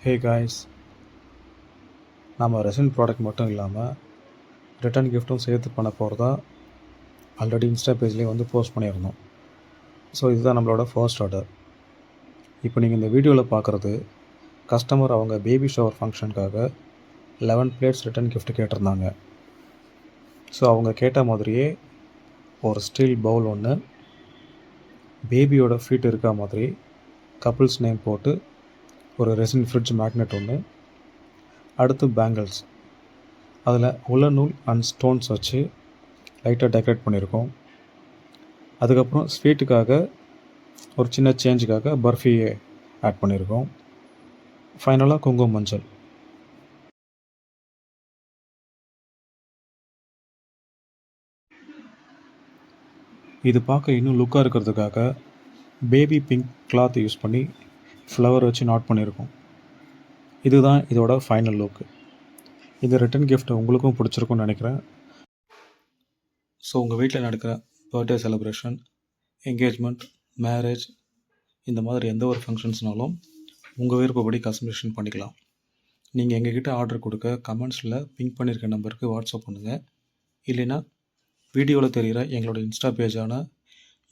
Hey guys, நம்ம resin product மட்டும் இல்லாமல் ரிட்டர்ன் கிஃப்ட்டும் சேர்த்து பண்ண போகிறதா ஆல்ரெடி இன்ஸ்டா பேஜ்லேயே வந்து போஸ்ட் பண்ணியிருந்தோம். ஸோ இதுதான் நம்மளோட ஃபர்ஸ்ட் ஆர்டர். இப்போ நீங்கள் இந்த வீடியோவில் பார்க்குறது கஸ்டமர் அவங்க பேபி ஷவர் ஃபங்க்ஷனுக்காக 11 பிளேட்ஸ் ரிட்டர்ன் கிஃப்ட் கேட்டிருந்தாங்க. ஸோ அவங்க கேட்ட மாதிரியே ஒரு ஸ்டீல் பவுல் ஒன்று, பேபியோட ஃபீட் இருக்க மாதிரி கப்புள்ஸ் நேம் போட்டு ஒரு ரெசின் ஃப்ரிட்ஜ் மேக்னெட் ஒன்று, அடுத்து பேங்கிள்ஸ், அதில் உலன் நூல் அண்ட் ஸ்டோன்ஸ் வச்சு லைட்டாக டெக்கரேட் பண்ணியிருக்கோம். அதுக்கப்புறம் ஸ்வீட்டுக்காக ஒரு சின்ன சேஞ்சுக்காக பர்ஃபியை ஆட் பண்ணியிருக்கோம். ஃபைனலாக குங்குமம் மஞ்சள். இது பார்க்க இன்னும் லுக்காக இருக்கிறதுக்காக பேபி பிங்க் கிளாத் யூஸ் பண்ணி ஃப்ளவர் வச்சு நாட் பண்ணியிருக்கோம். இதுதான் இதோட ஃபைனல் லுக்கு. இந்த ரிட்டன் கிஃப்ட் உங்களுக்கும் பிடிச்சிருக்கும்னு நினைக்கிறேன். ஸோ உங்கள் வீட்டில் நடக்கிற பர்த்டே செலிப்ரேஷன், என்கேஜ்மெண்ட், மேரேஜ், இந்த மாதிரி எந்த ஒரு ஃபங்க்ஷன்ஸ்னாலும் உங்கள் விருப்பப்படி கஸ்டமைசேஷன் பண்ணிக்கலாம். நீங்கள் எங்ககிட்ட ஆர்டர் கொடுக்க கமெண்ட்ஸில் பிங்க் பண்ணியிருக்க நம்பருக்கு வாட்ஸ்அப் பண்ணுங்கள். இல்லைன்னா வீடியோவில் தெரிகிற எங்களோட இன்ஸ்டா பேஜான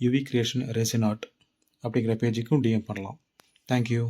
யுவி கிரியேஷன் ரெசின் ஆர்ட் அப்படிங்கிற பேஜுக்கும் டிஎம் பண்ணலாம். தேங்க்யூ.